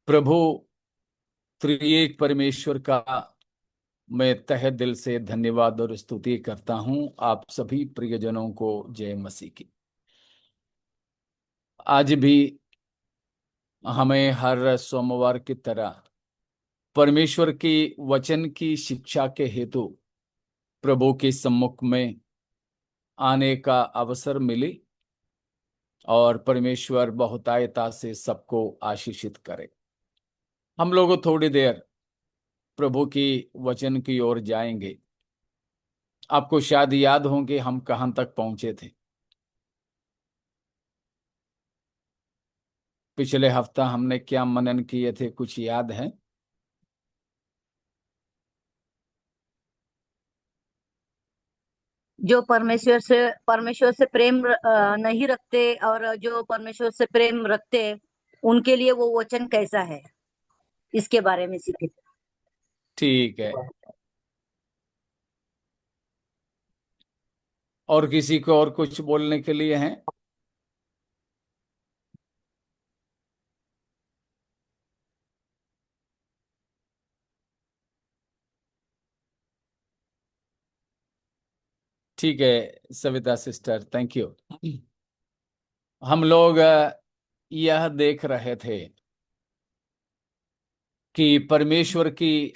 प्रभु त्रिएक परमेश्वर का मैं तहे दिल से धन्यवाद और स्तुति करता हूं। आप सभी प्रियजनों को जय मसीह की। आज भी हमें हर सोमवार की तरह परमेश्वर की वचन की शिक्षा के हेतु प्रभु के सम्मुख में आने का अवसर मिली और परमेश्वर बहुतायता से सबको आशीषित करे। हम लोग थोड़ी देर प्रभु की वचन की ओर जाएंगे। आपको शायद याद होंगे हम कहां तक पहुंचे थे। पिछले हफ्ता हमने क्या मनन किए थे, कुछ याद है? जो परमेश्वर से प्रेम नहीं रखते और जो परमेश्वर से प्रेम रखते उनके लिए वो वचन कैसा है, इसके बारे में सीखे। ठीक है। और किसी को और कुछ बोलने के लिए है? ठीक है सविता सिस्टर, थैंक यू। हम लोग यह देख रहे थे कि परमेश्वर की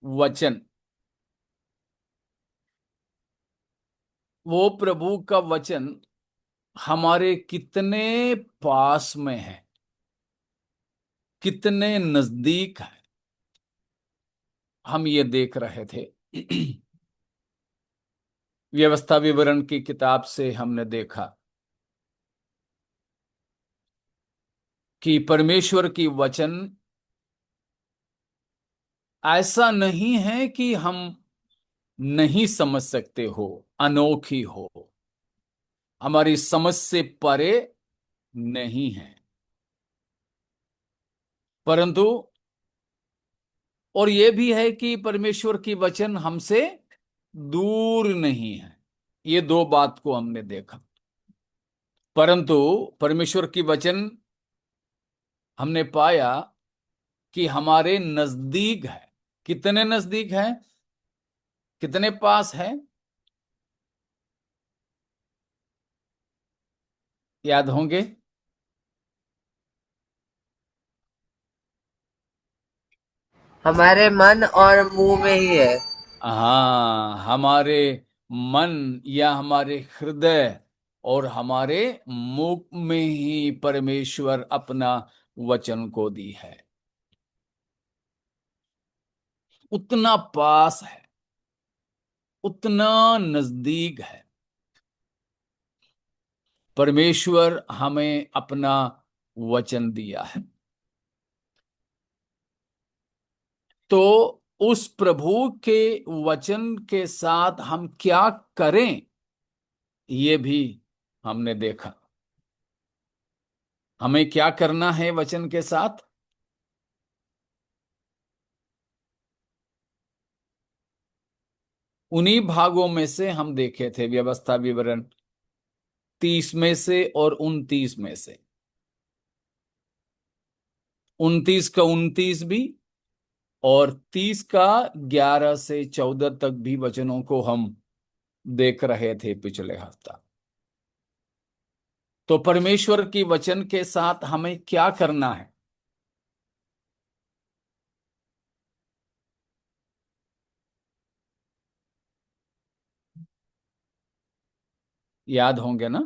वचन, वो प्रभु का वचन हमारे कितने पास में है, कितने नजदीक है, हम ये देख रहे थे। व्यवस्था विवरण की किताब से हमने देखा कि परमेश्वर की वचन ऐसा नहीं है कि हम नहीं समझ सकते हो, अनोखी हो, हमारी समझ से परे नहीं है, परंतु और यह भी है कि परमेश्वर की वचन हमसे दूर नहीं है। ये दो बात को हमने देखा। परंतु परमेश्वर की वचन हमने पाया कि हमारे नजदीक है। कितने नजदीक है, कितने पास है? याद होंगे। हमारे मन और मुंह में ही है। हाँ, हमारे मन या हमारे हृदय और हमारे मुख में ही परमेश्वर अपना वचन को दी है। उतना पास है, उतना नजदीक है। परमेश्वर हमें अपना वचन दिया है। तो उस प्रभु के वचन के साथ हम क्या करें, ये भी हमने देखा। हमें क्या करना है वचन के साथ? उन्हीं भागों में से हम देखे थे, व्यवस्था विवरण 30 में से और 29 में से। 29 का 29 भी और 30 का 11 से 14 तक भी वचनों को हम देख रहे थे पिछले हफ्ता। तो परमेश्वर की वचन के साथ हमें क्या करना है? याद होंगे ना?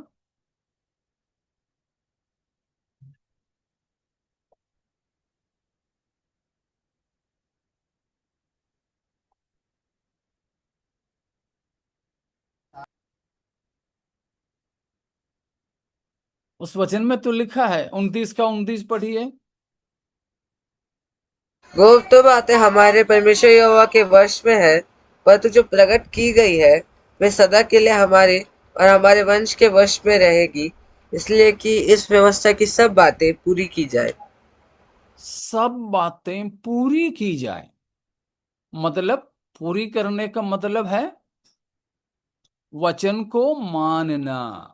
उस वचन में तो लिखा है, 29 का 29 पढ़िए। वो तो बातें हमारे परमेश्वर यहोवा के वश में है, परंतु जो प्रकट की गई है वे सदा के लिए हमारे और हमारे वंश के वश में रहेगी, इसलिए कि इस व्यवस्था की सब बातें पूरी की जाए। सब बातें पूरी की जाए, मतलब पूरी करने का मतलब है वचन को मानना।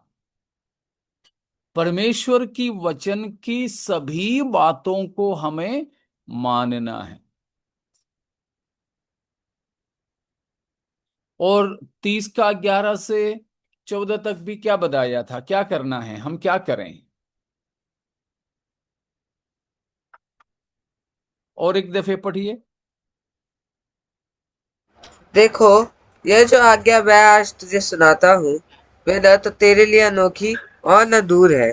परमेश्वर की वचन की सभी बातों को हमें मानना है। और 30 का 11 से 14 तक भी क्या बताया था, क्या करना है, हम क्या करें? और एक दफे पढ़िए। देखो, यह जो आज्ञा मैं आज तुझे सुनाता हूँ, वे न तो तेरे लिए अनोखी और न दूर है,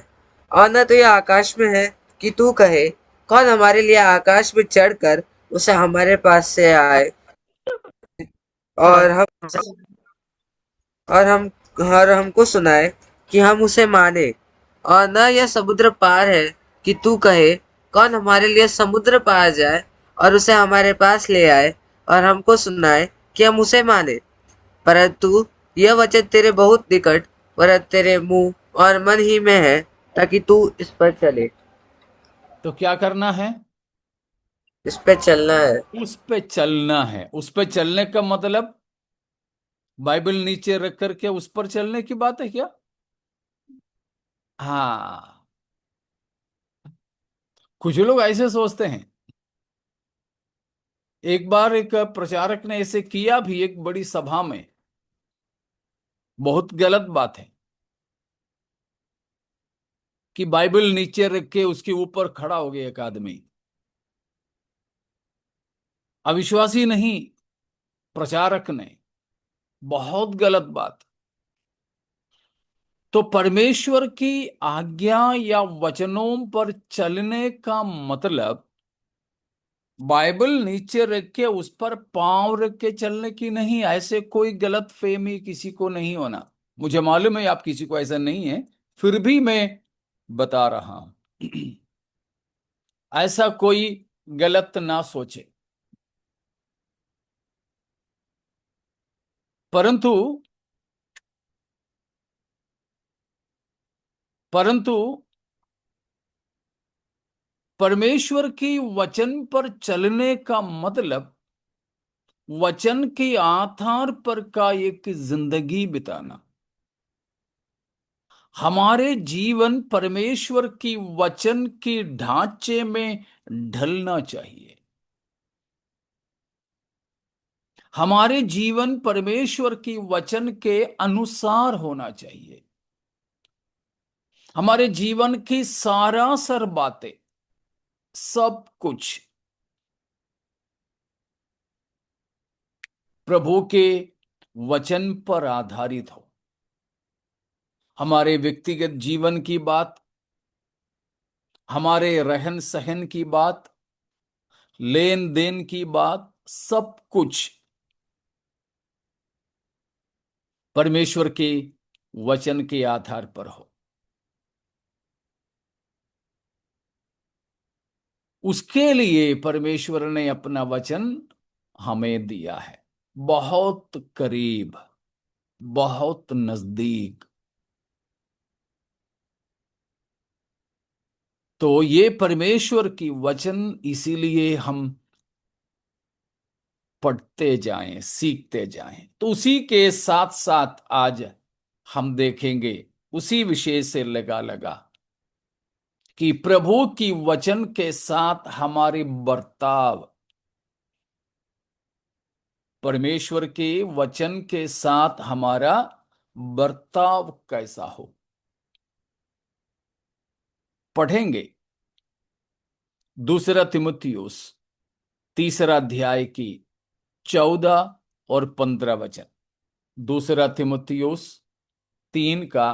और न तो यह आकाश में है कि तू कहे, कौन हमारे लिए आकाश में चढ़कर उसे हमारे पास से आए और हम और हम और हमको सुनाए कि हम उसे माने। और न यह समुद्र पार है कि तू कहे, कौन हमारे लिए समुद्र पार जाए और उसे हमारे पास ले आए और हमको सुनाए कि हम उसे माने। परंतु यह वचन तेरे बहुत निकट, वरन तेरे मुंह और मन ही में है, ताकि तू इस पर चले। तो क्या करना है? इस पे चलना है। उस पे चलना है। उस पे चलने का मतलब बाइबल नीचे रख करके उस पर चलने की बात है क्या? हाँ, कुछ लोग ऐसे सोचते हैं। एक बार एक प्रचारक ने ऐसे किया भी एक बड़ी सभा में। बहुत गलत बात है कि बाइबल नीचे रख के उसके ऊपर खड़ा हो गया एक आदमी। अविश्वासी नहीं, प्रचारक ने। बहुत गलत बात। तो परमेश्वर की आज्ञा या वचनों पर चलने का मतलब बाइबल नीचे रख के उस पर पांव रख के चलने की नहीं। ऐसे कोई गलत फहमी किसी को नहीं होना। मुझे मालूम है आप किसी को ऐसा नहीं है, फिर भी मैं बता रहा हूं। ऐसा कोई गलत ना सोचे। परंतु परंतु परमेश्वर की वचन पर चलने का मतलब वचन के आधार पर का एक जिंदगी बिताना। हमारे जीवन परमेश्वर की वचन के ढांचे में ढलना चाहिए। हमारे जीवन परमेश्वर की वचन के अनुसार होना चाहिए। हमारे जीवन की सारासर बातें, सब कुछ प्रभु के वचन पर आधारित हो। हमारे व्यक्तिगत जीवन की बात, हमारे रहन सहन की बात, लेन देन की बात, सब कुछ परमेश्वर के वचन के आधार पर हो। उसके लिए परमेश्वर ने अपना वचन हमें दिया है, बहुत करीब, बहुत नजदीक। तो ये परमेश्वर की वचन इसीलिए हम पढ़ते जाएं, सीखते जाएं। तो उसी के साथ साथ आज हम देखेंगे, उसी विषय से लगा लगा कि प्रभु की वचन के साथ हमारे बर्ताव, परमेश्वर के वचन के साथ हमारा बर्ताव कैसा हो। पढ़ेंगे 2 तिमुथियुस 3 अध्याय की 14 और 15 वचन। 2 तिमुथियुस 3 का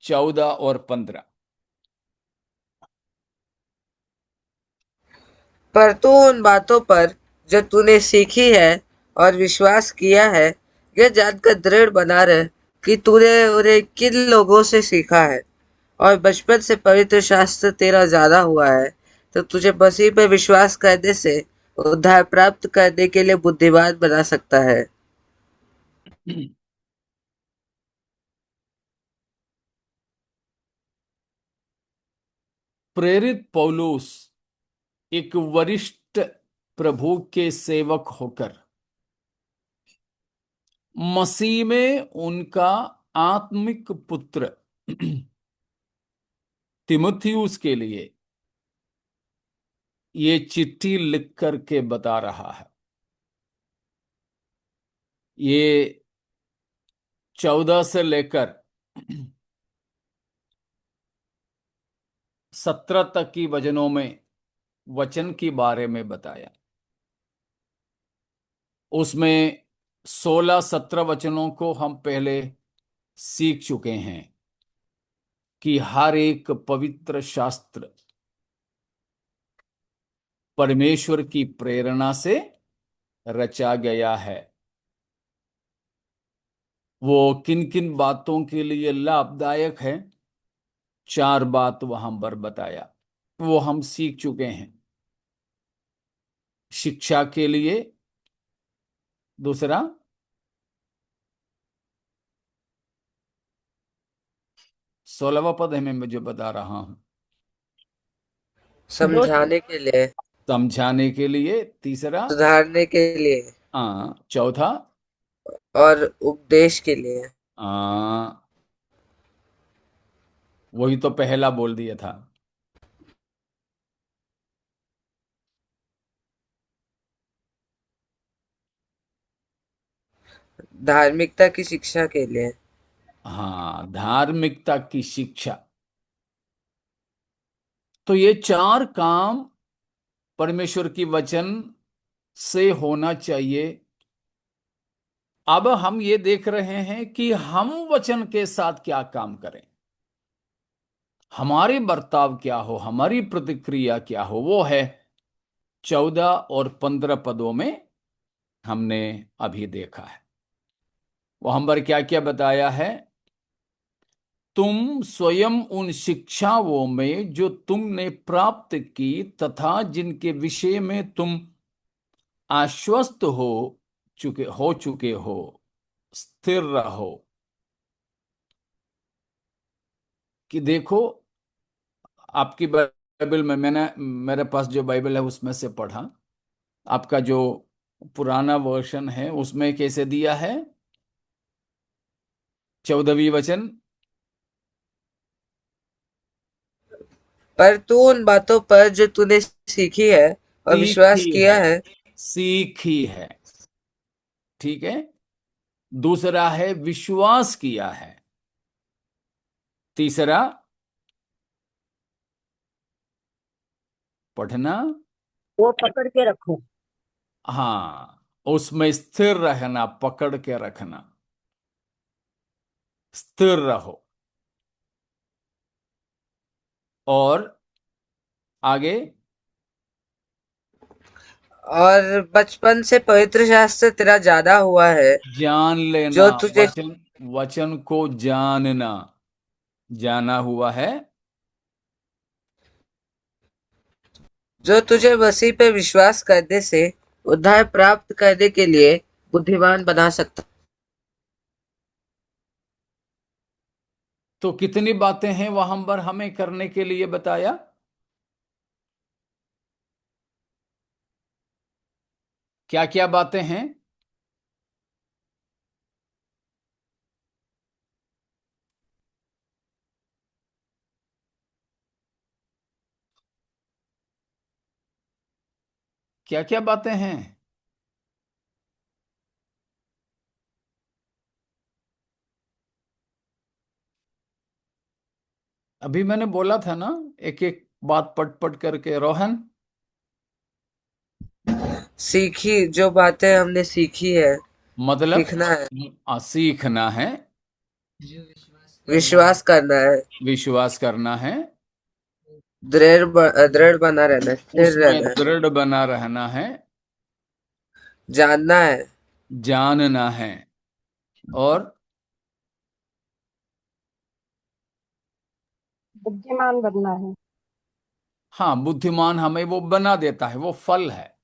14 और 15। पर तू उन बातों पर जो तूने सीखी है और विश्वास किया है, यह जानकर दृढ़ बना रह कि तूने उन्हें किन लोगों से सीखा है, और बचपन से पवित्र शास्त्र तेरा ज्यादा हुआ है, तो तुझे मसीह पर विश्वास करने से उद्धार प्राप्त करने के लिए बुद्धिमान बना सकता है। प्रेरित पौलुस एक वरिष्ठ प्रभु के सेवक होकर मसीह में उनका आत्मिक पुत्र तिमुथियुस के लिए ये चिट्ठी लिख करके बता रहा है। ये 14 से लेकर 17 तक की वचनों में वचन के बारे में बताया। उसमें 16-17 वचनों को हम पहले सीख चुके हैं कि हर एक पवित्र शास्त्र परमेश्वर की प्रेरणा से रचा गया है। वो किन किन बातों के लिए लाभदायक है, 4 बात वहां पर बताया, वो हम सीख चुके हैं। शिक्षा के लिए, दूसरा 16वां पद है मैं जो बता रहा हूं, जो समझाने के लिए, समझाने के लिए, तीसरा सुधारने के लिए चौथा और उपदेश के लिए। आ, वही तो पहला बोल दिया था। धार्मिकता की शिक्षा के लिए। हाँ, धार्मिकता की शिक्षा। तो ये 4 काम परमेश्वर की वचन से होना चाहिए। अब हम ये देख रहे हैं कि हम वचन के साथ क्या काम करें, हमारे बर्ताव क्या हो, हमारी प्रतिक्रिया क्या हो, वो है 14 और 15 पदों में हमने अभी देखा है। वहां पर क्या क्या बताया है? तुम स्वयं उन शिक्षाओं में जो तुमने प्राप्त की तथा जिनके विषय में तुम आश्वस्त हो चुके हो, स्थिर रहो। कि देखो, आपकी बाइबल में, मैंने मेरे पास जो बाइबल है उसमें से पढ़ा, आपका जो पुराना वर्षन है उसमें कैसे दिया है? 14वीं वचन, पर तू उन बातों पर जो तूने सीखी है और विश्वास सीखी किया है, है। सीखी है, ठीक है। दूसरा है विश्वास किया है। तीसरा पढ़ना, वो पकड़ के रखो। हाँ, उसमें स्थिर रहना, पकड़ के रखना, स्थिर रहो। और आगे, और बचपन से पवित्र शास्त्र तेरा ज्यादा हुआ है, जान लेना, जो तुझे वचन, वचन को जानना, जाना हुआ है, जो तुझे मसीह पे विश्वास करने से उद्धार प्राप्त करने के लिए बुद्धिमान बना सकता। तो कितनी बातें हैं वहां पर हमें करने के लिए बताया? क्या क्या बातें हैं? क्या क्या बातें हैं? अभी मैंने बोला था ना, एक एक बात पट पट करके, रोहन। सीखी जो बातें हमने सीखी है, मतलब सीखना है, सीखना है, विश्वास करना है, विश्वास करना है, दृढ़ बना रहना है, स्थिर उसमें रहना है, दृढ़ बना रहना है, जानना है, जानना है, और बुद्धिमान बनना है। हाँ, बुद्धिमान हमें वो बना देता है, वो फल है।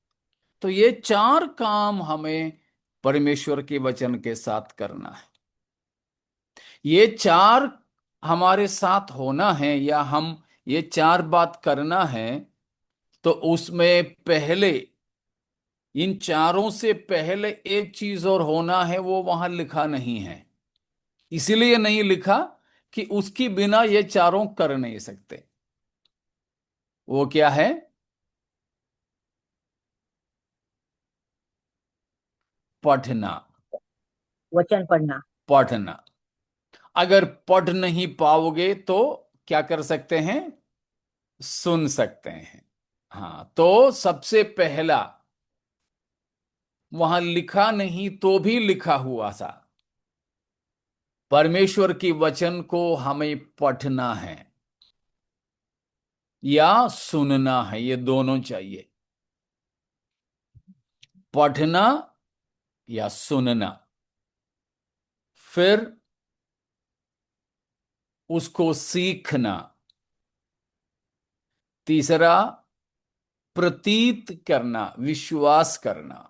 तो ये 4 काम हमें परमेश्वर के वचन के साथ करना है। ये 4 हमारे साथ होना है, या हम ये 4 बात करना है, तो उसमें पहले, इन चारों से पहले एक चीज और होना है, वो वहां लिखा नहीं है। इसीलिए नहीं लिखा कि उसकी बिना ये चारों कर नहीं सकते। वो क्या है? पढ़ना। वचन पढ़ना। पढ़ना। अगर पढ़ नहीं पाओगे तो क्या कर सकते हैं? सुन सकते हैं। हाँ, तो सबसे पहला, वहां लिखा नहीं तो भी लिखा हुआ सा, परमेश्वर की वचन को हमें पढ़ना है या सुनना है, ये दोनों चाहिए। पढ़ना या सुनना, फिर उसको सीखना, तीसरा प्रतीत करना, विश्वास करना,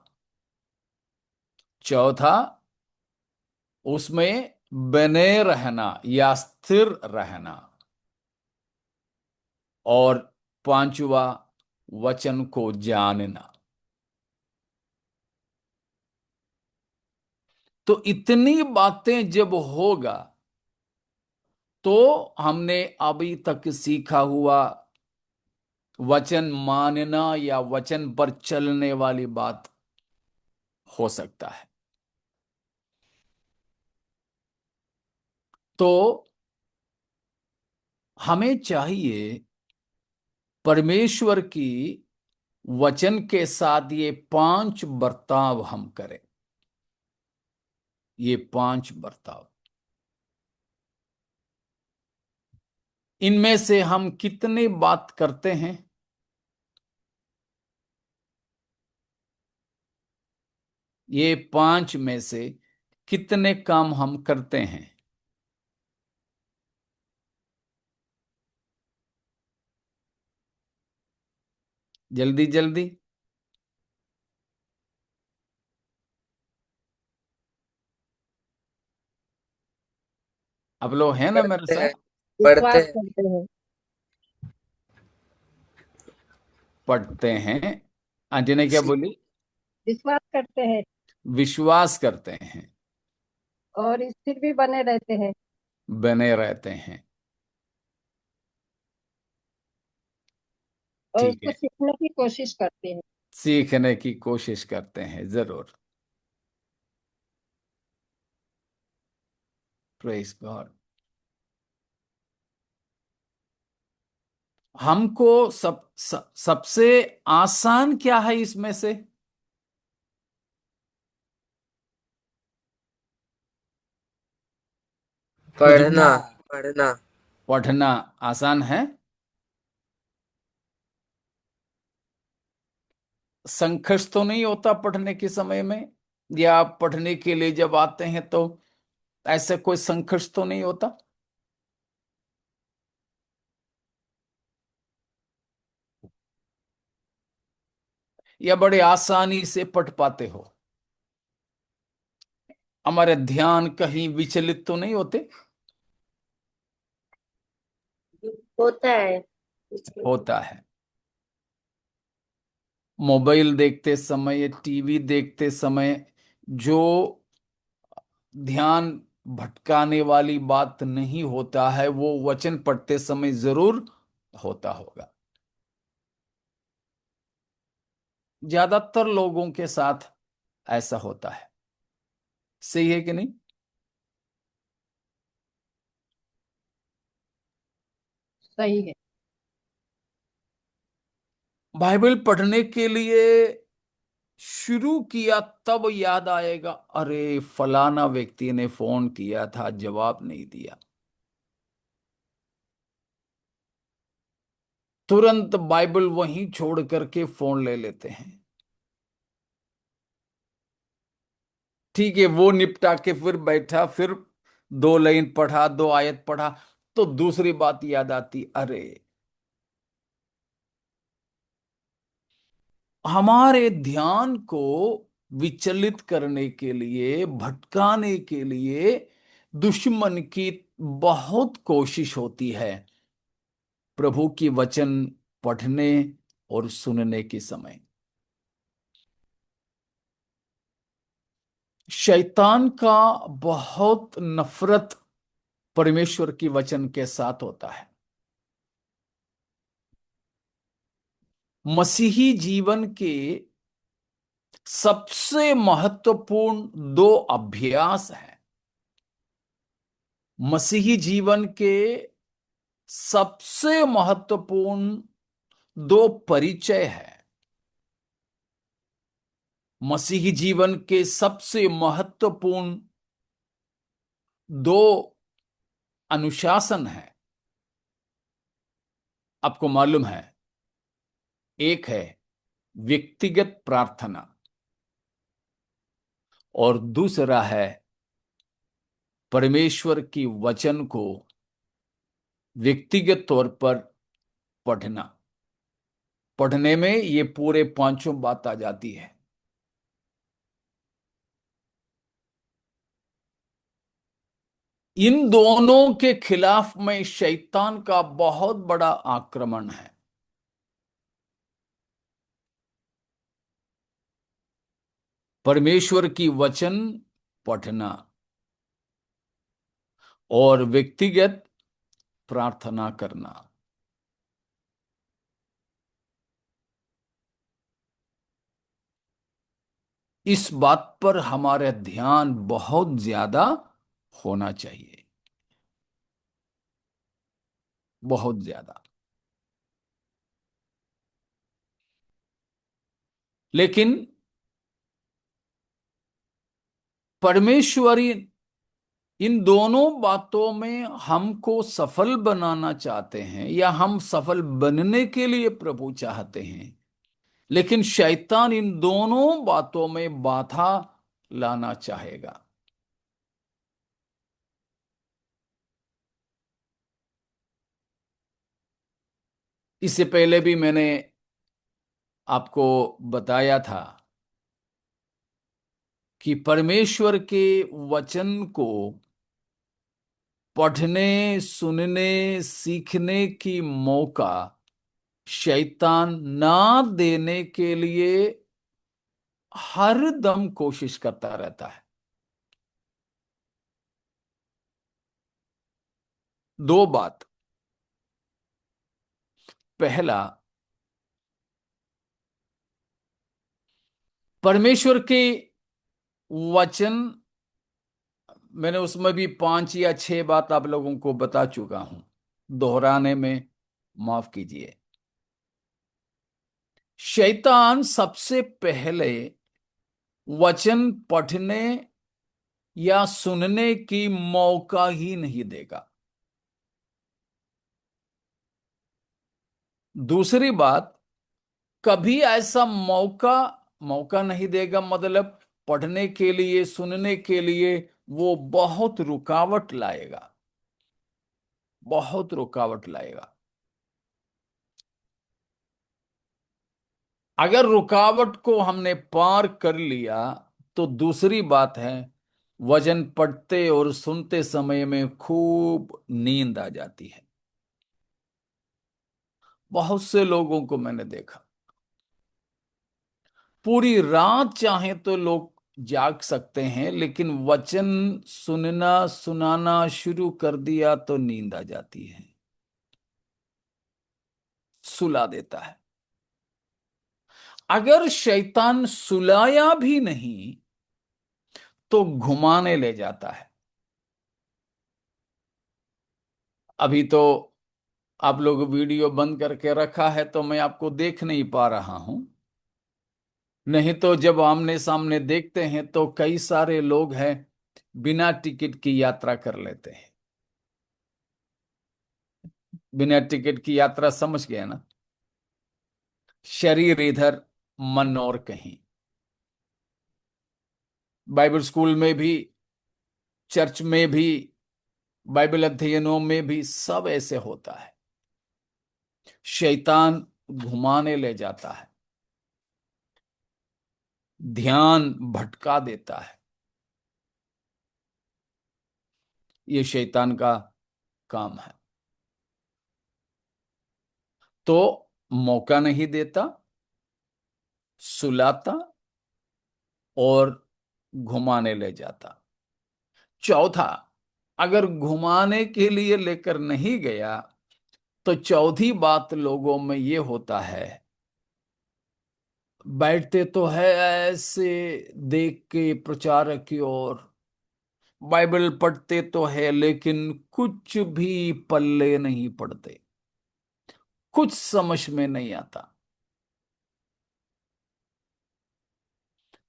चौथा उसमें बने रहना या स्थिर रहना, और पांचवा वचन को जानना। तो इतनी बातें जब होगा तो हमने अभी तक सीखा हुआ वचन मानना या वचन पर चलने वाली बात हो सकता है। तो हमें चाहिए परमेश्वर की वचन के साथ ये 5 बर्ताव हम करें। ये 5 बर्ताव, इनमें से हम कितने बात करते हैं? ये 5 में से कितने काम हम करते हैं? जल्दी जल्दी। अब लोग हैं ना मेरे पढ़ते हैं। साथ? पढ़ते विश्वास हैं। करते हैं। पढ़ते हैं। आंटी ने क्या बोली? विश्वास करते हैं विश्वास करते हैं। और स्थिर भी बने रहते हैं बने रहते हैं। और ठीक उसको है। सीखने की कोशिश करते हैं। सीखने की कोशिश करते हैं, जरूर। Praise God. हमको सबसे आसान क्या है इसमें से? कुछ पढ़ना। पढ़ना। पढ़ना आसान है। संघर्ष तो नहीं होता पढ़ने के समय में, या पढ़ने के लिए जब आते हैं तो ऐसे कोई संघर्ष तो नहीं होता? या बड़े आसानी से पढ़ पाते हो? हमारे ध्यान कहीं विचलित तो नहीं होते? होता है। होता है। मोबाइल देखते समय, टीवी देखते समय जो ध्यान भटकाने वाली बात नहीं होता है, वो वचन पढ़ते समय जरूर होता होगा। ज्यादातर लोगों के साथ ऐसा होता है। सही है कि नहीं? सही है। बाइबल पढ़ने के लिए शुरू किया तब याद आएगा, अरे फलाना व्यक्ति ने फोन किया था, जवाब नहीं दिया। तुरंत बाइबल वहीं छोड़ करके फोन ले लेते हैं। ठीक है, वो निपटा के फिर बैठा, फिर 2 लाइन पढ़ा, 2 आयत पढ़ा, तो दूसरी बात याद आती, अरे हमारे ध्यान को विचलित करने के लिए, भटकाने के लिए दुश्मन की बहुत कोशिश होती है प्रभु की वचन पढ़ने और सुनने के समय। शैतान का बहुत नफरत परमेश्वर की वचन के साथ होता है। मसीही जीवन के सबसे महत्वपूर्ण दो अभ्यास हैं। मसीही जीवन के सबसे महत्वपूर्ण दो परिचय है। मसीही जीवन के सबसे महत्वपूर्ण दो अनुशासन है। आपको मालूम है, एक है व्यक्तिगत प्रार्थना और दूसरा है परमेश्वर की वचन को व्यक्तिगत तौर पर पढ़ना। पढ़ने में ये पूरे पांचों बात आ जाती है। इन दोनों के खिलाफ में शैतान का बहुत बड़ा आक्रमण है। परमेश्वर की वचन पढ़ना और व्यक्तिगत प्रार्थना करना। इस बात पर हमारा ध्यान बहुत ज्यादा होना चाहिए, बहुत ज्यादा। लेकिन परमेश्वरी इन दोनों बातों में हमको सफल बनाना चाहते हैं, या हम सफल बनने के लिए प्रभु चाहते हैं। लेकिन शैतान इन दोनों बातों में बाधा लाना चाहेगा। इससे पहले भी मैंने आपको बताया था कि परमेश्वर के वचन को पढ़ने, सुनने, सीखने की मौका शैतान ना देने के लिए हर दम कोशिश करता रहता है। दो बात। पहला, परमेश्वर के वचन, मैंने उसमें भी 5 या 6 बात आप लोगों को बता चुका हूं, दोहराने में माफ कीजिए। शैतान सबसे पहले वचन पढ़ने या सुनने की मौका ही नहीं देगा। दूसरी बात, कभी ऐसा मौका मौका नहीं देगा, मतलब पढ़ने के लिए, सुनने के लिए वो बहुत रुकावट लाएगा, बहुत रुकावट लाएगा। अगर रुकावट को हमने पार कर लिया तो दूसरी बात है, वचन पढ़ते और सुनते समय में खूब नींद आ जाती है। बहुत से लोगों को मैंने देखा, पूरी रात चाहे तो लोग जाग सकते हैं, लेकिन वचन सुनना सुनाना शुरू कर दिया तो नींद आ जाती है, सुला देता है। अगर शैतान सुलाया भी नहीं तो घुमाने ले जाता है। अभी तो आप लोग वीडियो बंद करके रखा है तो मैं आपको देख नहीं पा रहा हूं, नहीं तो जब आमने सामने देखते हैं तो कई सारे लोग हैं बिना टिकट की यात्रा कर लेते हैं। बिना टिकट की यात्रा समझ गए ना? शरीर इधर, मन और कहीं। बाइबल स्कूल में भी, चर्च में भी, बाइबल अध्ययनों में भी सब ऐसे होता है। शैतान घुमाने ले जाता है, ध्यान भटका देता है। ये शैतान का काम है। तो मौका नहीं देता, सुलाता और घुमाने ले जाता। चौथा, अगर घुमाने के लिए लेकर नहीं गया तो चौथी बात लोगों में ये होता है बैठते तो है ऐसे देख के प्रचारक की ओर, बाइबल पढ़ते तो है लेकिन कुछ भी पल्ले नहीं पड़ते, कुछ समझ में नहीं आता,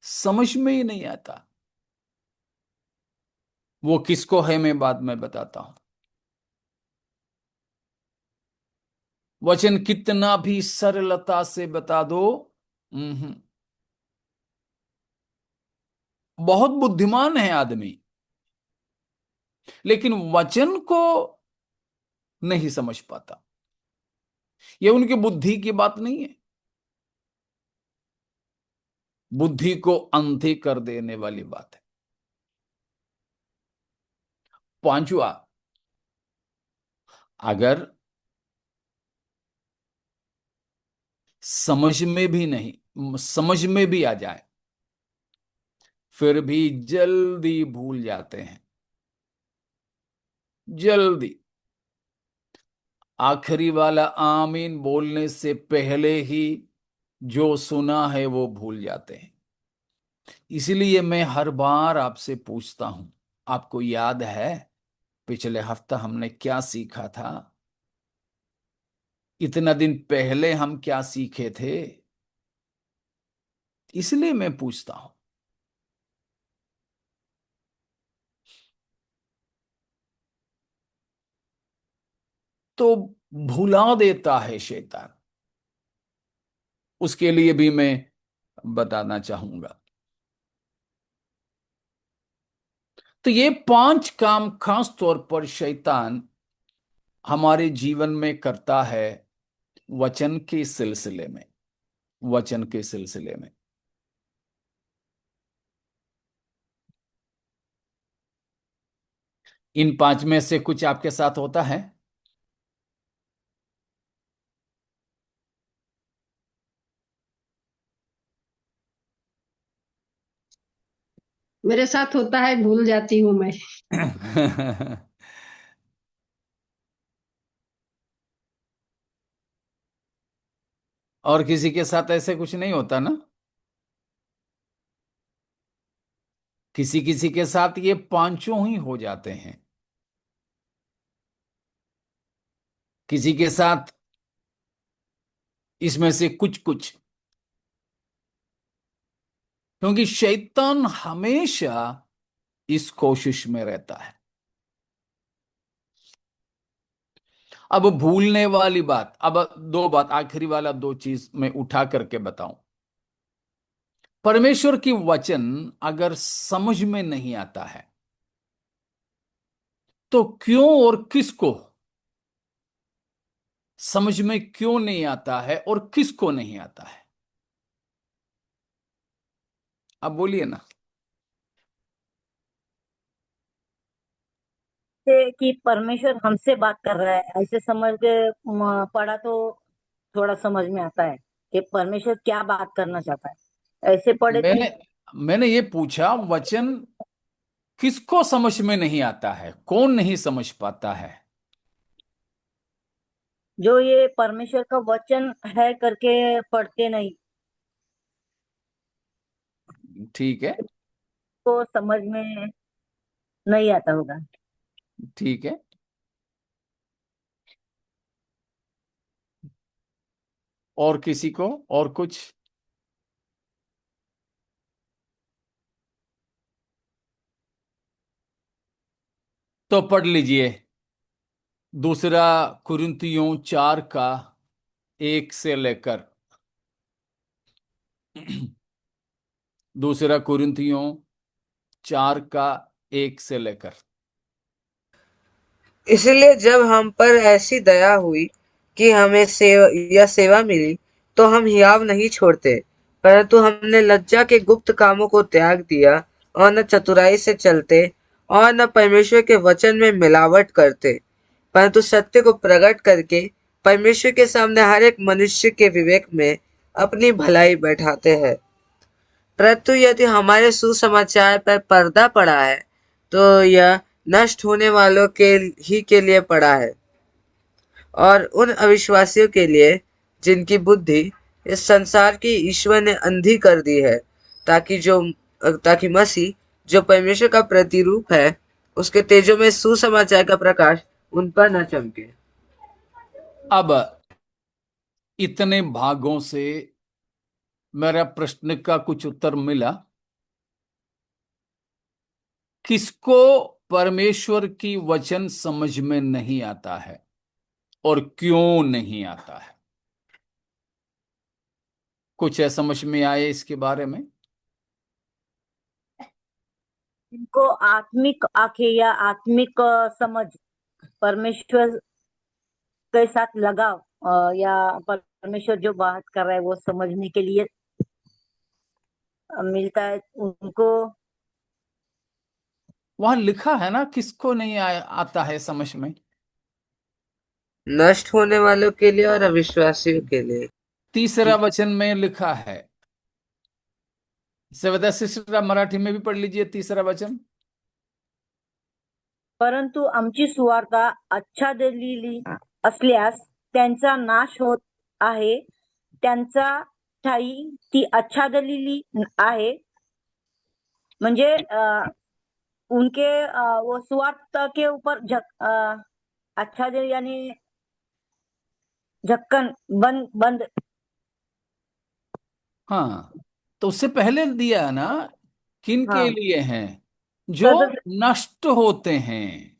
समझ में ही नहीं आता। वो किसको है मैं बाद में बताता हूं। वचन कितना भी सरलता से बता दो, हम्म, बहुत बुद्धिमान है आदमी, लेकिन वचन को नहीं समझ पाता। ये उनकी बुद्धि की बात नहीं है, बुद्धि को अंधी कर देने वाली बात है। पांचवा, अगर समझ में भी नहीं, समझ में भी आ जाए फिर भी जल्दी भूल जाते हैं, जल्दी। आखिरी वाला आमीन बोलने से पहले ही जो सुना है वो भूल जाते हैं। इसलिए मैं हर बार आपसे पूछता हूं, आपको याद है पिछले हफ्ता हमने क्या सीखा था? इतना दिन पहले हम क्या सीखे थे? इसलिए मैं पूछता हूं। तो भुला देता है शैतान, उसके लिए भी मैं बताना चाहूंगा। तो ये 5 काम खास तौर पर शैतान हमारे जीवन में करता है, वचन के सिलसिले में, वचन के सिलसिले में। इन 5 में से कुछ आपके साथ होता है? मेरे साथ होता है, भूल जाती हूँ मैं। और किसी के साथ ऐसे कुछ नहीं होता ना? किसी किसी के साथ ये पांचों ही हो जाते हैं, किसी के साथ इसमें से कुछ कुछ, क्योंकि शैतान हमेशा इस कोशिश में रहता है। अब भूलने वाली बात, अब दो बात, आखिरी वाला 2 चीज मैं उठा करके बताऊं। परमेश्वर की वचन अगर समझ में नहीं आता है तो क्यों और किसको समझ में क्यों नहीं आता है और किसको नहीं आता है? अब बोलिए ना। से कि परमेश्वर हमसे बात कर रहा है ऐसे समझ के पढ़ा तो थोड़ा समझ में आता है कि परमेश्वर क्या बात करना चाहता है। ऐसे पढ़े तो मैंने मैंने ये पूछा, वचन किसको समझ में नहीं आता है, कौन नहीं समझ पाता है? जो ये परमेश्वर का वचन है करके पढ़ते नहीं, ठीक है, तो समझ में नहीं आता होगा। ठीक है। और किसी को और कुछ? तो पढ़ लीजिए, दूसरा कुरिन्थियों 4 का 1 से लेकर दूसरा कुरिन्थियों 4 का 1 से लेकर। इसलिए जब हम पर ऐसी दया हुई कि हमें सेवा मिली, तो हम हियाव नहीं छोड़ते, परंतु हमने लज्जा के गुप्त कामों को त्याग दिया और न चतुराई से चलते और न परमेश्वर के वचन में मिलावट करते, परंतु सत्य को प्रकट करके परमेश्वर के सामने हर एक मनुष्य के विवेक में अपनी भलाई बैठाते हैं। परंतु यदि हमारे सुसमाचार पर पर्दा पड़ा है, तो यह नष्ट होने वालों के ही के लिए पड़ा है, और उन अविश्वासियों के लिए जिनकी बुद्धि इस संसार की ईश्वर ने अंधी कर दी है, ताकि मसीह, जो परमेश्वर का प्रतिरूप है, उसके तेजो में सुसमाचार का प्रकाश उन पर न चमके। अब इतने भागों से मेरा प्रश्न का कुछ उत्तर मिला। किसको परमेश्वर की वचन समझ में नहीं आता है और क्यों नहीं आता है? कुछ है समझ में आए इसके बारे में? इनको आत्मिक आंखें या आत्मिक समझ, परमेश्वर के साथ लगाव, या परमेश्वर जो बात कर रहा है वो समझने के लिए मिलता है उनको। वहां लिखा है ना, किसको नहीं आता है समझ में। नष्ट होने वालों के लिए और अविश्वासियों के लिए। तीसरा वचन में लिखा है। सविता सिस्टर, आप मराठी में भी पढ़ लीजिए तीसरा वचन। परंतु आमची सुवार्ता आच्छादलेली असल्यास त्यांचा नाश होत आहे, त्यांचा ठाई ती आच्छादलेली आहे। म्हणजे उनके वो सुवार्ता के ऊपर आच्छादन यानी ढक्कन बंद बंद। हाँ, तो उससे पहले दिया है ना, किन के हाँ, लिए हैं? जो तद नष्ट होते हैं,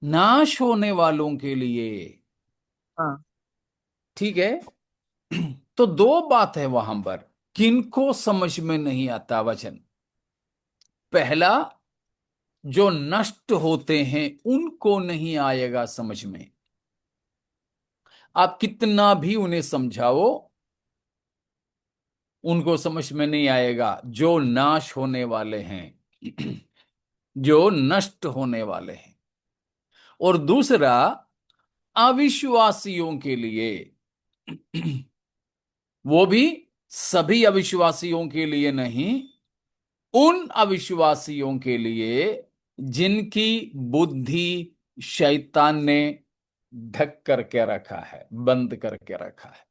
नाश होने वालों के लिए। हाँ, ठीक है। तो दो बात है वहां पर। किनको समझ में नहीं आता वचन? पहला, जो नष्ट होते हैं उनको नहीं आएगा समझ में। आप कितना भी उन्हें समझाओ, उनको समझ में नहीं आएगा। जो नाश होने वाले हैं, जो नष्ट होने वाले हैं। और दूसरा, अविश्वासियों के लिए, वो भी सभी अविश्वासियों के लिए नहीं, उन अविश्वासियों के लिए जिनकी बुद्धि शैतान ने ढक करके रखा है, बंद करके रखा है।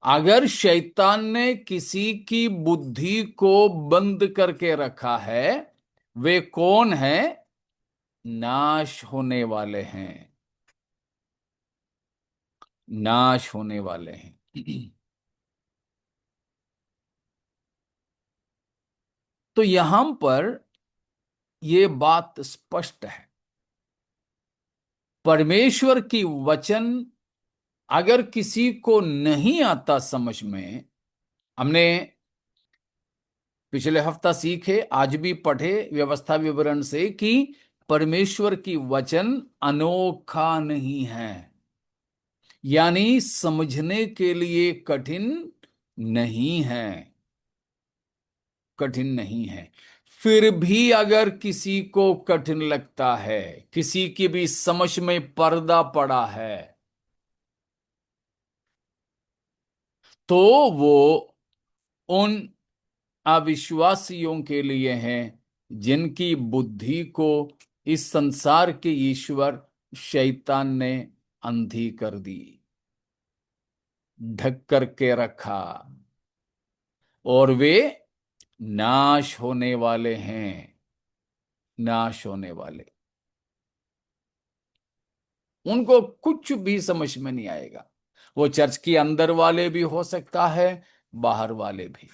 अगर शैतान ने किसी की बुद्धि को बंद करके रखा है, वे कौन है? नाश होने वाले हैं, नाश होने वाले हैं। तो यहां पर यह बात स्पष्ट है। परमेश्वर की वचन अगर किसी को नहीं आता समझ में, हमने पिछले हफ्ता सीखे, आज भी पढ़े व्यवस्था विवरण से, कि परमेश्वर की वचन अनोखा नहीं है, यानी समझने के लिए कठिन नहीं है, कठिन नहीं है। फिर भी अगर किसी को कठिन लगता है, किसी की भी समझ में पर्दा पड़ा है, तो वो उन अविश्वासियों के लिए हैं जिनकी बुद्धि को इस संसार के ईश्वर शैतान ने अंधी कर दी, ढक करके रखा, और वे नाश होने वाले हैं, नाश होने वाले। उनको कुछ भी समझ में नहीं आएगा। वो चर्च के अंदर वाले भी हो सकता है, बाहर वाले भी।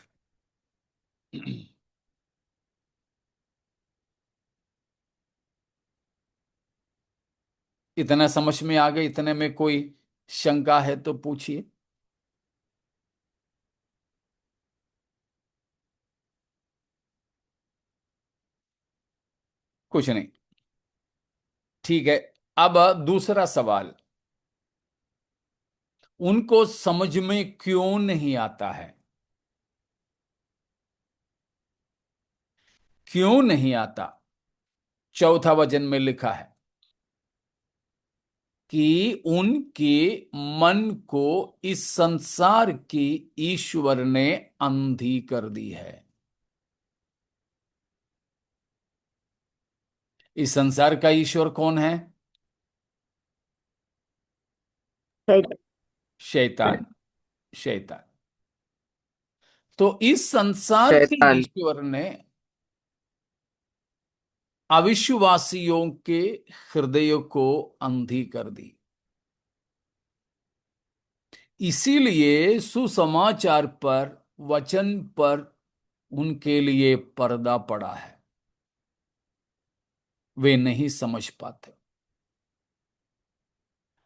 इतना समझ में आ गया? इतने में कोई शंका है तो पूछिए। कुछ नहीं, ठीक है। अब दूसरा सवाल, उनको समझ में क्यों नहीं आता है? क्यों नहीं आता? चौथा वचन में लिखा है कि उनके मन को इस संसार की ईश्वर ने अंधी कर दी है। इस संसार का ईश्वर कौन है? शैतान। शैतान। शैतान। तो इस संसार के शैतान। ईश्वर ने अविश्वासियों के हृदय को अंधी कर दी। इसीलिए सुसमाचार पर, वचन पर उनके लिए पर्दा पड़ा है। वे नहीं समझ पाते।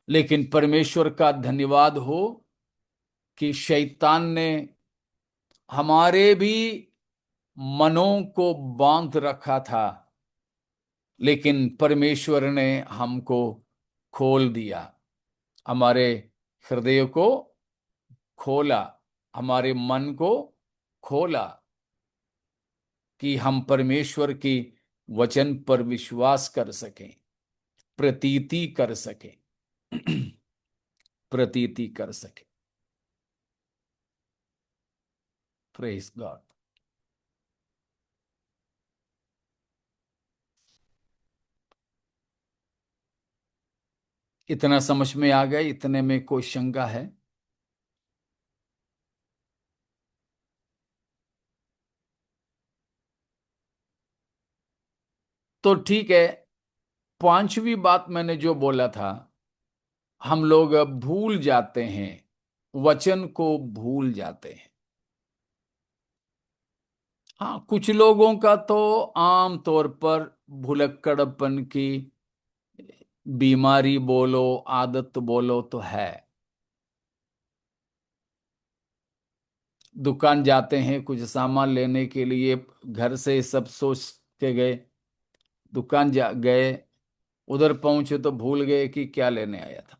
लेकिन परमेश्वर का धन्यवाद हो कि शैतान ने हमारे भी मनों को बांध रखा था, लेकिन परमेश्वर ने हमको खोल दिया, हमारे हृदय को खोला, हमारे मन को खोला कि हम परमेश्वर की वचन पर विश्वास कर सकें, प्रतीति कर सकें। प्रतीति कर सकें। Praise God. इतना समझ में आ गया? इतने में कोई शंका है? तो ठीक है। पांचवी बात मैंने जो बोला था, हम लोग अब भूल जाते हैं, वचन को भूल जाते हैं। हाँ, कुछ लोगों का तो आम तौर पर भुलक्कड़पन की बीमारी बोलो, आदत बोलो तो है। दुकान जाते हैं कुछ सामान लेने के लिए, घर से सब सोच के गए, दुकान जा गए, उधर पहुंचे तो भूल गए कि क्या लेने आया था।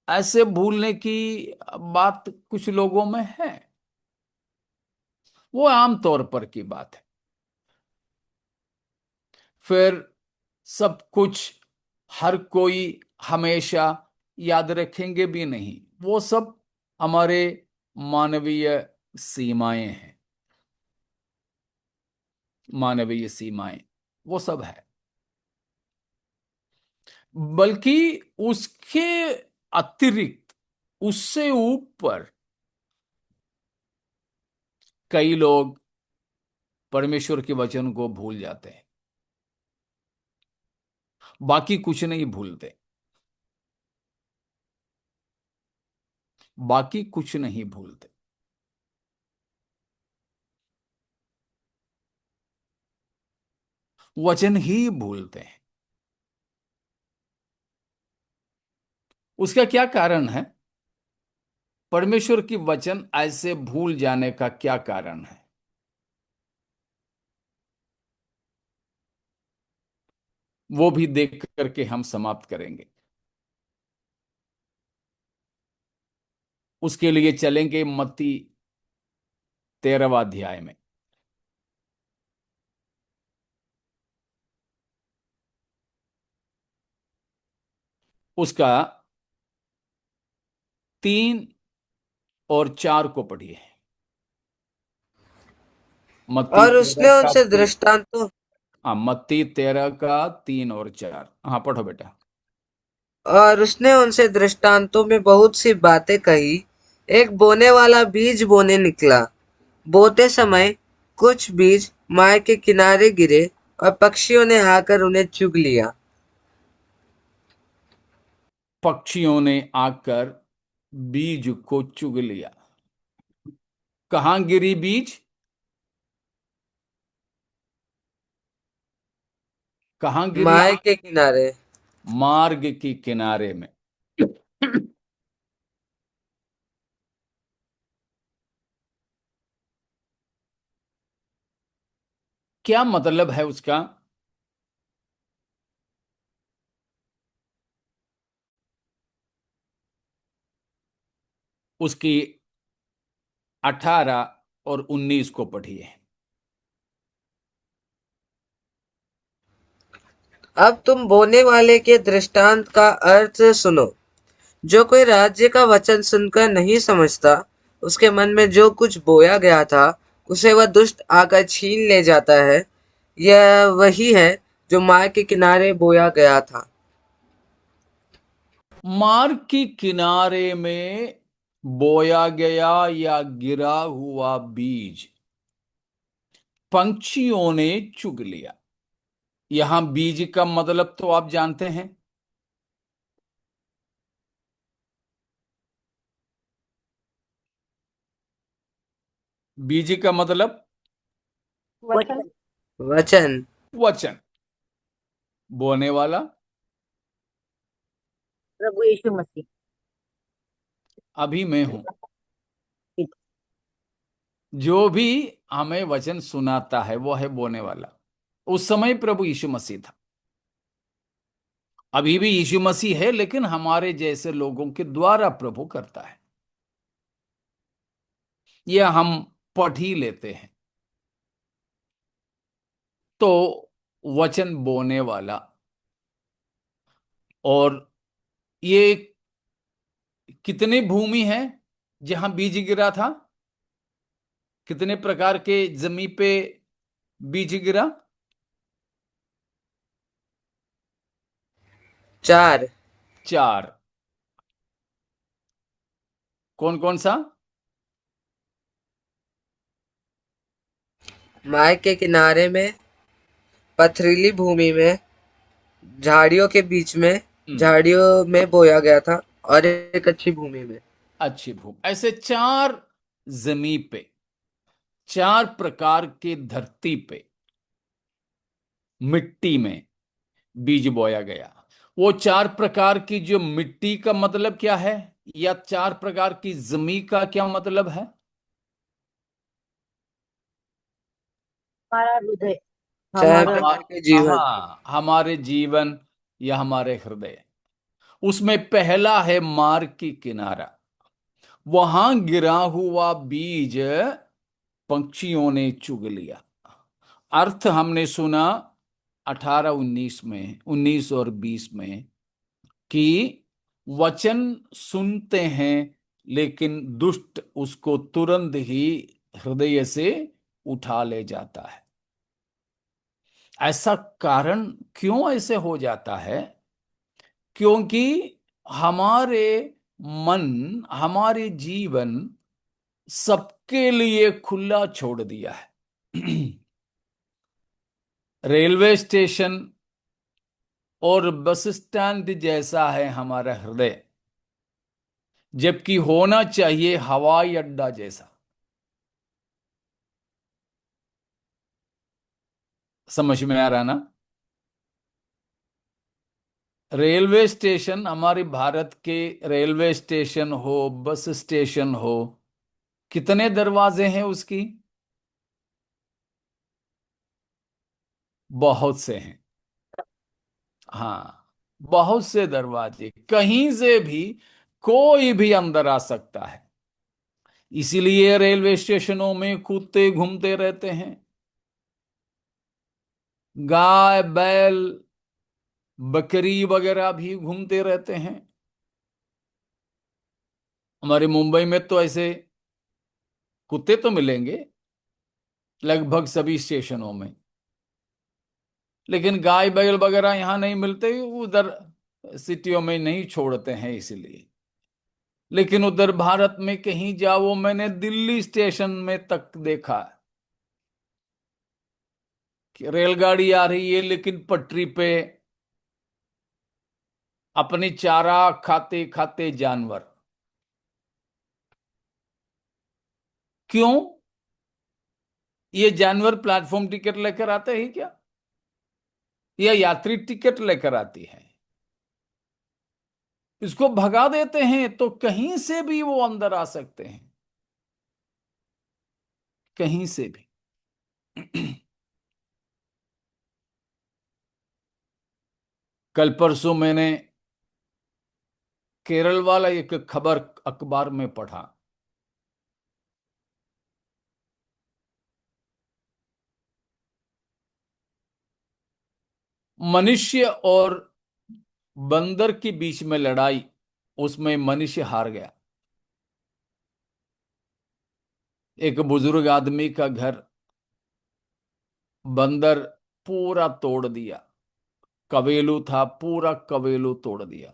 ऐसे भूलने की बात कुछ लोगों में है, वो आम तौर पर की बात है। फिर सब कुछ हर कोई हमेशा याद रखेंगे भी नहीं, वो सब हमारे मानवीय सीमाएं हैं। मानवीय सीमाएं वो सब है। बल्कि उसके अतिरिक्त, उससे ऊपर कई लोग परमेश्वर के वचन को भूल जाते हैं। बाकी कुछ नहीं भूलते। बाकी कुछ नहीं भूलते। वचन ही भूलते हैं। उसका क्या कारण है? परमेश्वर की वचन ऐसे भूल जाने का क्या कारण है? वो भी देख करके हम समाप्त करेंगे। उसके लिए चलेंगे मत्ती 13वां अध्याय में। उसका 3 और 4 को पढ़िए। मत्ती और 13 उसने का उनसे 3। दृष्टांतों हाँ, मत्ती 13 का 3 और 4। हाँ, पढ़ो बेटा। और उसने उनसे दृष्टांतों में बहुत सी बातें कही। एक बोने वाला बीज बोने निकला। बोते समय कुछ बीज मार्ग के किनारे गिरे और पक्षियों ने आकर उन्हें चुग लिया। पक्षियों ने आकर बीज को चुग लिया। कहाँ गिरी बीज? कहाँ गिरी? मार्ग के किनारे। मार्ग के किनारे में। क्या मतलब है उसका? उसकी 18 और 19 को पढ़िए। अब तुम बोने वाले के दृष्टांत का अर्थ सुनो। जो कोई राज्य का वचन सुनकर नहीं समझता, उसके मन में जो कुछ बोया गया था, उसे वह दुष्ट आकर छीन ले जाता है। यह वही है जो मार्ग के किनारे बोया गया था। मार्ग के किनारे में बोया गया या गिरा हुआ बीज पंछियों ने चुग लिया। यहां बीज का मतलब तो आप जानते हैं। बीज का मतलब वचन। वचन। वचन। बोने वाला प्रभु यीशु मसीह। अभी मैं हूं। जो भी हमें वचन सुनाता है वो है बोने वाला। उस समय प्रभु यीशु मसीह था। अभी भी यीशु मसीह है, लेकिन हमारे जैसे लोगों के द्वारा प्रभु करता है। यह हम पढ़ ही लेते हैं। तो वचन बोने वाला, और ये कितनी भूमि है जहां बीज गिरा था? कितने प्रकार के जमीन पे बीज गिरा? 4। 4। कौन कौन सा? मार्ग के किनारे में, पथरीली भूमि में, झाड़ियों के बीच में, हम्म। झाड़ियों में बोया गया था, और एक अच्छी भूमि में। अच्छी भूमि। ऐसे 4 जमीन पे, 4 प्रकार की धरती पे, मिट्टी में बीज बोया गया। वो 4 प्रकार की जो मिट्टी का मतलब क्या है, या 4 प्रकार की जमीन का क्या मतलब है? हमारा हृदय। 4 हमारा प्रकार के जीवन। हाँ, हमारे जीवन या हमारे हृदय। उसमें पहला है मार्ग की किनारा। वहां गिरा हुआ बीज पंछियों ने चुग लिया। अर्थ हमने सुना 18-19 में, 19 और 20 में, कि वचन सुनते हैं लेकिन दुष्ट उसको तुरंत ही हृदय से उठा ले जाता है। ऐसा कारण क्यों ऐसे हो जाता है? क्योंकि हमारे मन, हमारे जीवन सबके लिए खुला छोड़ दिया है। रेलवे स्टेशन और बस स्टैंड जैसा है हमारा हृदय, जबकि होना चाहिए हवाई अड्डा जैसा। समझ में आ रहा ना? रेलवे स्टेशन, हमारे भारत के रेलवे स्टेशन हो, बस स्टेशन हो, कितने दरवाजे हैं उसकी? बहुत से हैं। हाँ, बहुत से दरवाजे, कहीं से भी कोई भी अंदर आ सकता है। इसीलिए रेलवे स्टेशनों में कुत्ते घूमते रहते हैं, गाय बैल बकरी वगैरह भी घूमते रहते हैं। हमारे मुंबई में तो ऐसे कुत्ते तो मिलेंगे लगभग सभी स्टेशनों में, लेकिन गाय बैल वगैरह यहाँ नहीं मिलते, उधर सिटियों में नहीं छोड़ते हैं इसलिए। लेकिन उधर भारत में कहीं जाओ, मैंने दिल्ली स्टेशन में तक देखा कि रेलगाड़ी आ रही है लेकिन पटरी पे अपनी चारा खाते खाते जानवर। क्यों? ये जानवर प्लेटफॉर्म टिकट लेकर आते हैं क्या, या यात्री टिकट लेकर आती है? इसको भगा देते हैं तो कहीं से भी वो अंदर आ सकते हैं, कहीं से भी। कल परसों मैंने केरल वाला एक खबर अखबार में पढ़ा। मनुष्य और बंदर के बीच में लड़ाई, उसमें मनुष्य हार गया। एक बुजुर्ग आदमी का घर बंदर पूरा तोड़ दिया। कवेलू था, पूरा कवेलू तोड़ दिया।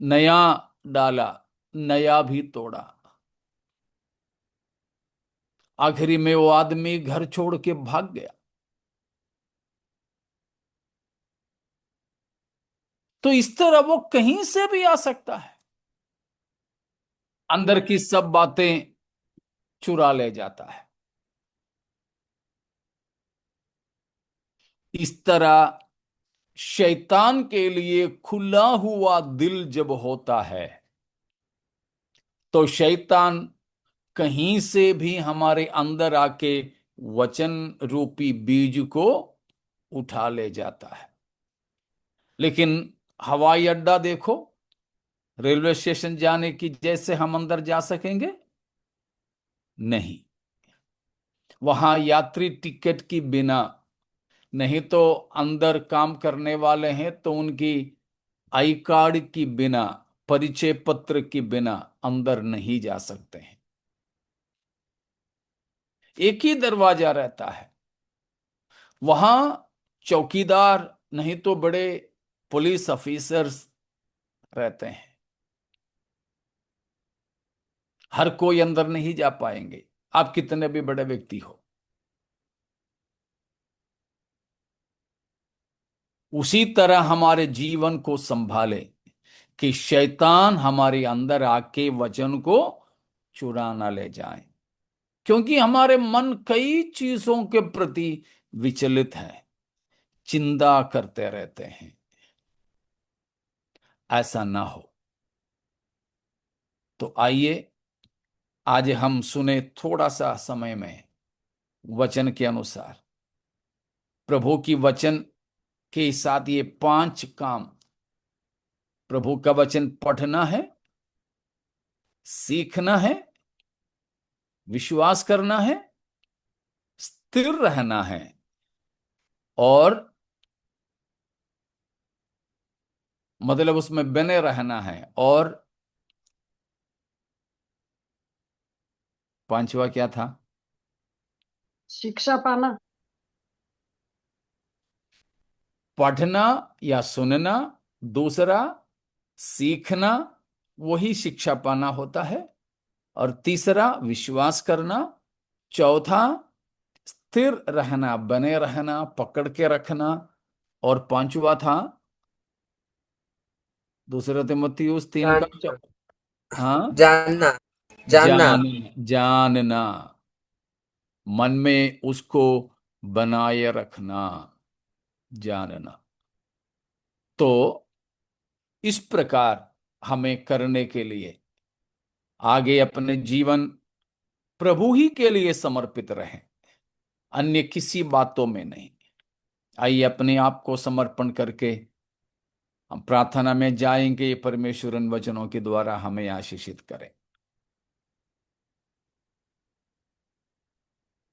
नया डाला, नया भी तोड़ा। आखिरी में वो आदमी घर छोड़ के भाग गया। तो इस तरह वो कहीं से भी आ सकता है, अंदर की सब बातें चुरा ले जाता है। इस तरह शैतान के लिए खुला हुआ दिल जब होता है, तो शैतान कहीं से भी हमारे अंदर आके वचन रूपी बीज को उठा ले जाता है। लेकिन हवाई अड्डा देखो, रेलवे स्टेशन जाने की जैसे हम अंदर जा सकेंगे? नहीं। वहां यात्री टिकट की बिना, नहीं तो अंदर काम करने वाले हैं तो उनकी आई कार्ड की बिना, परिचय पत्र की बिना अंदर नहीं जा सकते हैं। एक ही दरवाजा रहता है। वहां चौकीदार नहीं तो बड़े पुलिस ऑफिसर्स रहते हैं। हर कोई अंदर नहीं जा पाएंगे, आप कितने भी बड़े व्यक्ति हो। उसी तरह हमारे जीवन को संभाले कि शैतान हमारे अंदर आके वचन को चुरा ना ले जाए, क्योंकि हमारे मन कई चीजों के प्रति विचलित है, चिंता करते रहते हैं। ऐसा ना हो। तो आइए आज हम सुने थोड़ा सा समय में वचन के अनुसार, प्रभु की वचन के साथ ये 5 काम। प्रभु का वचन पढ़ना है, सीखना है, विश्वास करना है, स्थिर रहना है और मतलब उसमें बने रहना है। और 5वां क्या था? शिक्षा पाना। पढ़ना या सुनना, दूसरा सीखना, वही शिक्षा पाना होता है, और तीसरा विश्वास करना, चौथा स्थिर रहना, बने रहना, पकड़ के रखना, और 5वां था दूसरा तिमुथियुस 3 का जानना। हाँ, जानना। जानना। जानना, मन में उसको बनाए रखना, जानना। तो इस प्रकार हमें करने के लिए आगे अपने जीवन प्रभु ही के लिए समर्पित रहें, अन्य किसी बातों में नहीं। आइए अपने आप को समर्पण करके हम प्रार्थना में जाएंगे। परमेश्वर इन वचनों के द्वारा हमें आशीषित करें।